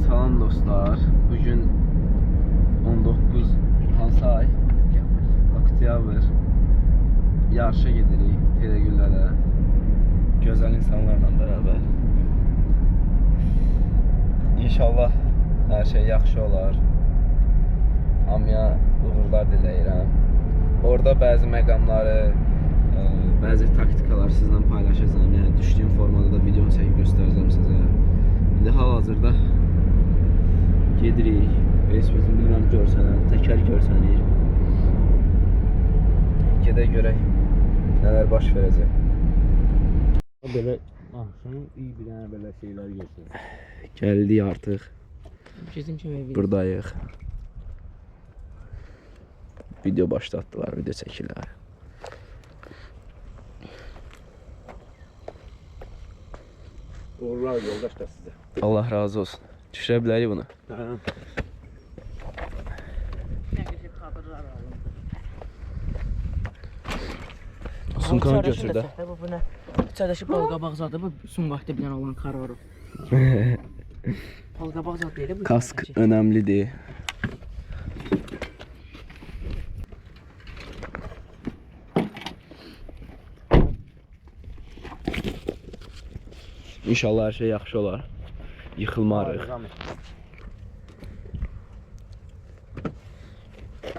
Salam dostlar. Bugün 19 hansı ay? Oktyabr. Yarışa gedirik Telegüllərə. Gözəl insanlarla beraber. İnşallah her şey yaxşı olar. Hamıya uğurlar diləyirəm. Orada bəzi məqamları, bəzi taktikalar sizlə paylaşacağım. Yəni düşdüyüm formada da video çəkib göstərəcəm sizə. İndi hal-hazırda gedirik. Velosipedini bilmirəm görsənər, təkər görsənir. Gedək görək nələr baş verəcək. Belə axşam iyi bir dənə belə şeylər görsün. Gəldik artıq. Bizim kimi Buradayıq. Video başlatdılar, video çəkirlər. Uğurlar yoldaş da sizə. Allah razı olsun. Düşürə bilərik bunu. Sumkanı götür də. Bu nə? İçərdəki balqabaq zadı bu sumqaqda bir dənə olan kararı. Balqabaq zadı deyil bu. Kask önəmlidir. İnşallah her şey yaxşı olar. Yıxılmarıq.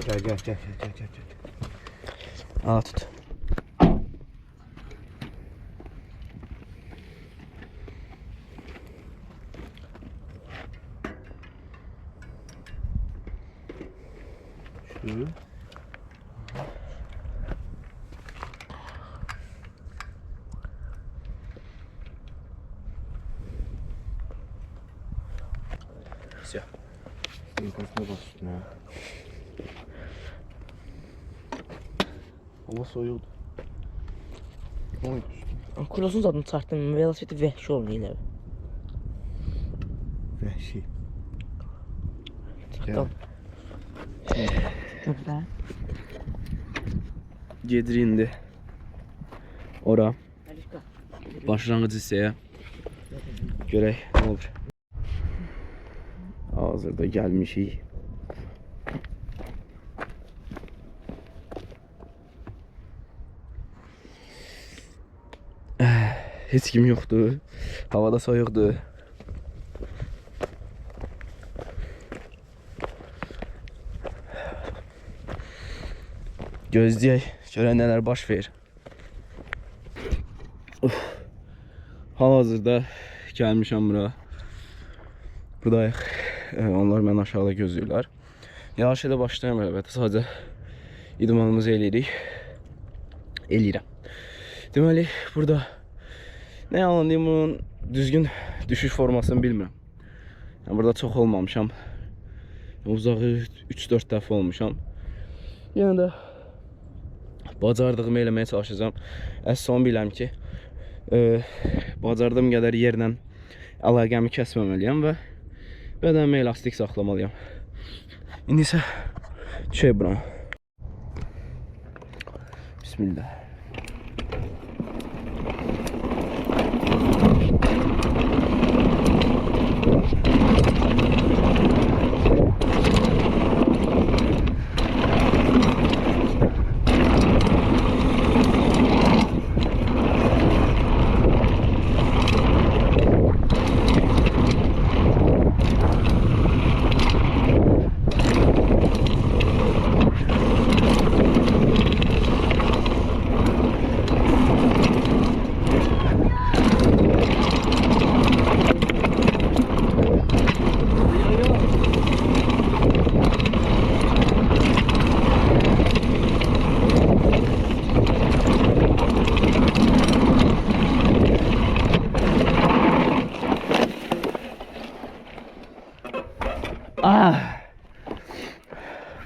Gəl. Al tut. Şu. Все. Yukarısına bas üstüne. Hava soyuldu. Oy. Kulosun zadını çartdım. Velosipedi vəhşi oldu yine. Vəhşi. Çatal. Köpdə. Gedir indi. Ora. Başlanğıc hissəyə. Görək nə olur. Hazırda gəlmişik. Heç kim yoxdur. Havada soyuqdur. Gözləyək, görək nələr baş verir. Hal-hazırda gəlmişəm bura. Buradayıq. Onlar məni aşağıda gözləyirlər. Yarışa da başlayam əlbəttə. Sadəcə idmanımızı eləyirəm. Deməli, burada nə yalan deyim, bunun düzgün düşüş formasını bilmirəm. Yəni, burada çox olmamışam. Uzağı 3-4 dəfə olmuşam. Yəni də bacardığımı eləməyə çalışacağım. Əsas onu biləm ki, bacardığım qədər yerlə əlaqəmi kəsməməliyəm və bədənimə elastik saxlamalıyam. İndi isə düşək bura. Bismillah.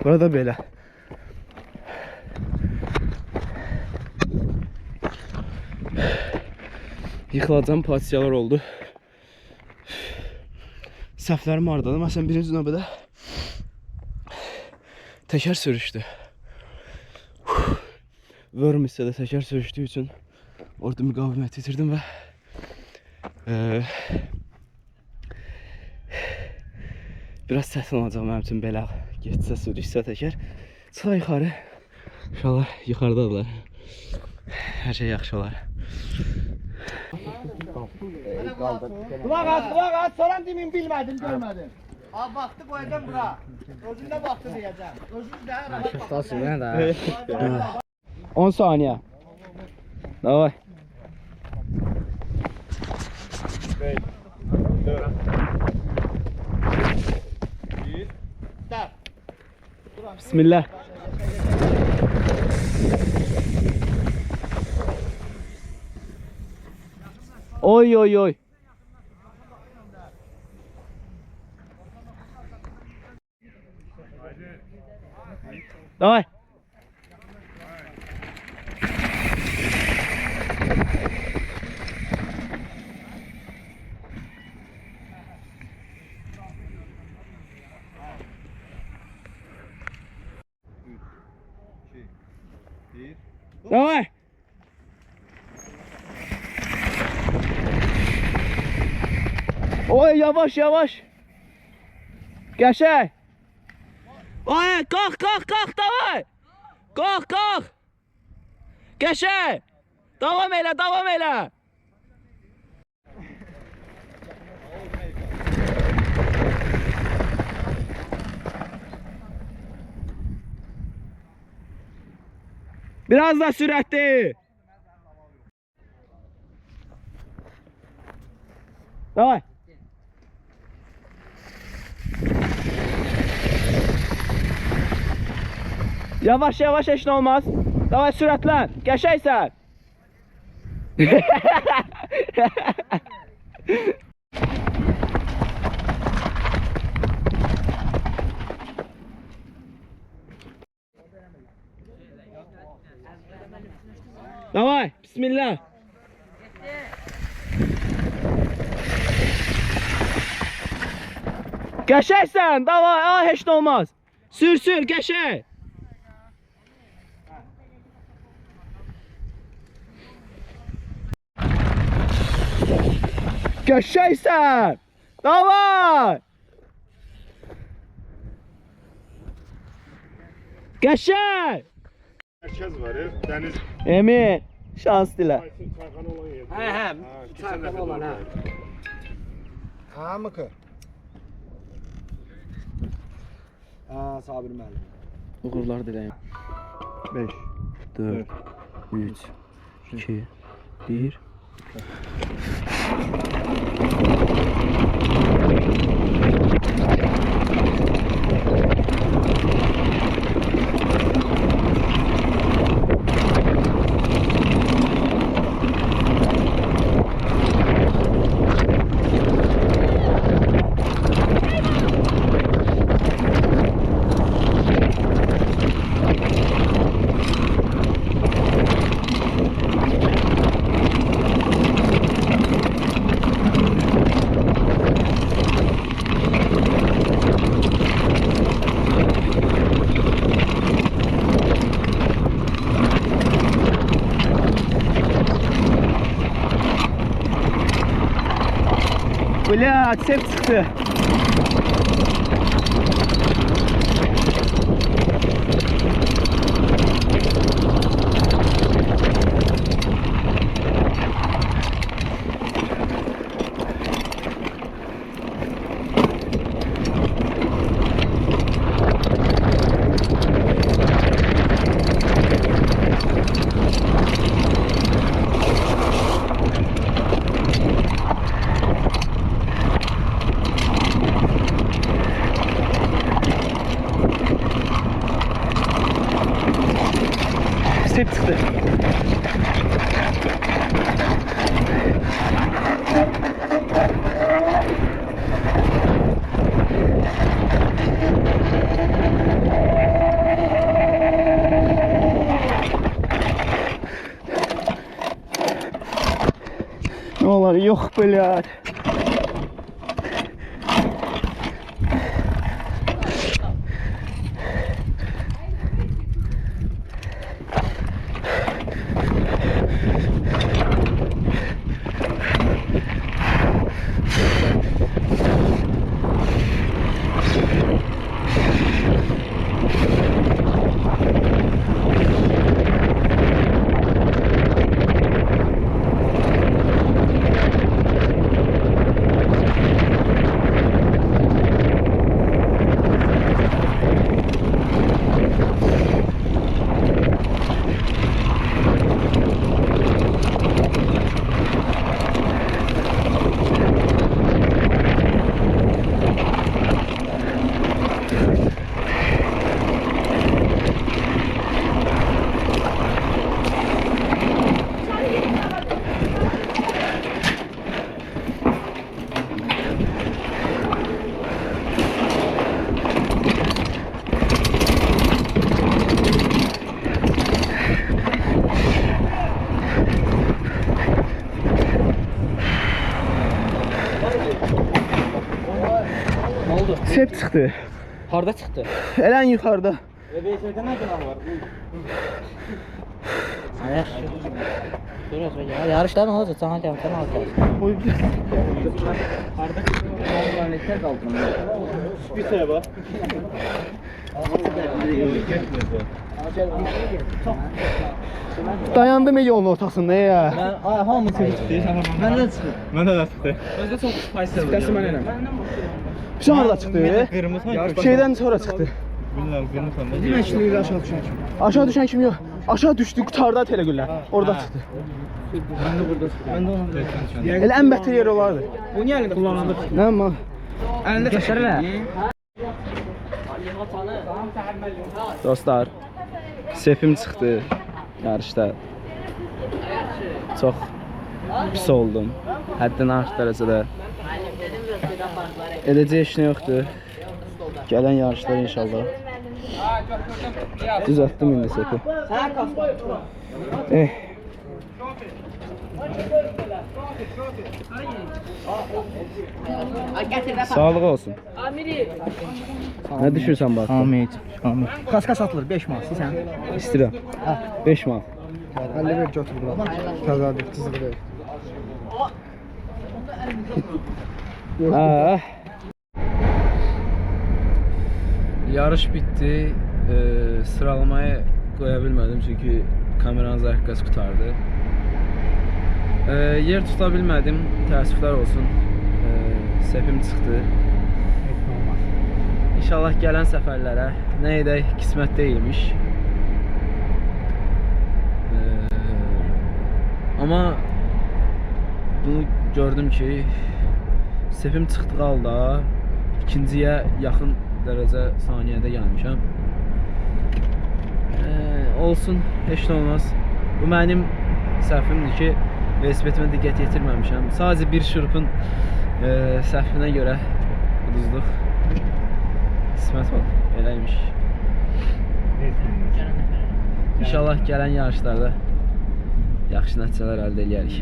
Burada belə. Yıxılacağım pasiyalar oldu. Səhvlərim ardadı. Məsələn, birinci növbədə təkər sürüşdü. Vörm hissədə təkər sürüşdüyü üçün orada müqavimət itirdim və Biraz səs olacaq mənim üçün belə getsə sürüşsə təkər. Çıxa yuxarı. Uşaqlar yuxarıdadırlar. Hər şey yaxşı olar. Kulak at, soran demin bilmedim, görmedim. Abi baktı koyacağım bura. Özünde baktı diyeceğim. Özünde rahat bak. Nasıl ben de? 10 saniye. Davay. Bismillah. Oy oy oy. Давай. Давай. Oy yavaş yavaş. Geçer. Oy kalk kalk kalk davay. Kalk kalk. Geçer. Devam eyle devam eyle. Biraz da süratli. Давай. Yavaş yavaş heç nə olmaz. Davay sürətlən. Qəşəysən. Davay, bismillah. Qəşəksən, davay, heç nə olmaz. Sür, sür, qəşək. Qəşəksən, davay. Qəşək. Merkez var ya, deniz Emin, şans dilə. çayxana olan yer. Çayxana olan ha. Ha mı ki? Ha Sabir müəllim. Uğurlar diləyim. 5. 4, 3, 2, 1. Блядь, сеп çıktı. Sep çıktı. Ne olur yok блядь. Ne oldu? Sep çıxdı. Harda çıxdı? Elən yuxarıda. VBS'de ne kadar var? Yaxşı. Görürüz be ya. Yarışlar ne olacak? Sana gələm, sən alacaq. Oy. Harda planetlər qaldı. Bir şey var. Dayandım yolun ortasında ya. Ben hamı çıxdı. Mən də çıxdım. Məndə də çıxdı. Özdə çox faydalı. Dəsi mən eləm. Şu harda çıxdı? Şeydən sonra çıxdı. Bilmirəm, qırmızı. Mən işləyir aşağı düşən kimi. Aşağı düşən kim yox. Aşağı düşdü, qutarda telegüllər. Orada çıxdı. Mən də onu Elə ən bətter yer olardı. Bu niyə əlində kullanılır? Nə amma? Əlində keçərlər. Dostlar, sepim çıxdı yarışda. Çox pis oldum. Həddən artıq dərəcədə. Edəcək iş nə yoxdur. Gələn yarışlar inşallah. Düzəltdim indi sepi. Sağlıq olsun. Nə düşürsən bax? Hamid. Kaska satılır 5 manat. Sən İstirəm. 5 manat. 50 ver götür bura. Təzədir, cızıqdır. Yarış bitti. Sıralamaya qoya bilmədim çünki kameranın zərkəsi qutardı. Yer tuta bilmədim. Təəssüflər olsun. Sepim çıxdı. İnşallah gələn səfərlərə nə edək, qismət deyilmiş. Amma bunu gördüm ki, sepim çıxdığı halda ikinciyə yaxın dərəcə saniyədə gəlmişəm. Olsun, heç nə olmaz. Bu mənim səhvimdir ki, velosipetimə diqqət yetirməmişəm. Sadəcə bir şurupun səhvinə görə uduzduq. Qismət ol, eləymiş. İnşallah gələn yarışlarda yaxşı nəticələr əldə edərik.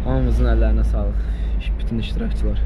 Hamımızın əllərinə sağlıq. Bütün iştirakçılar.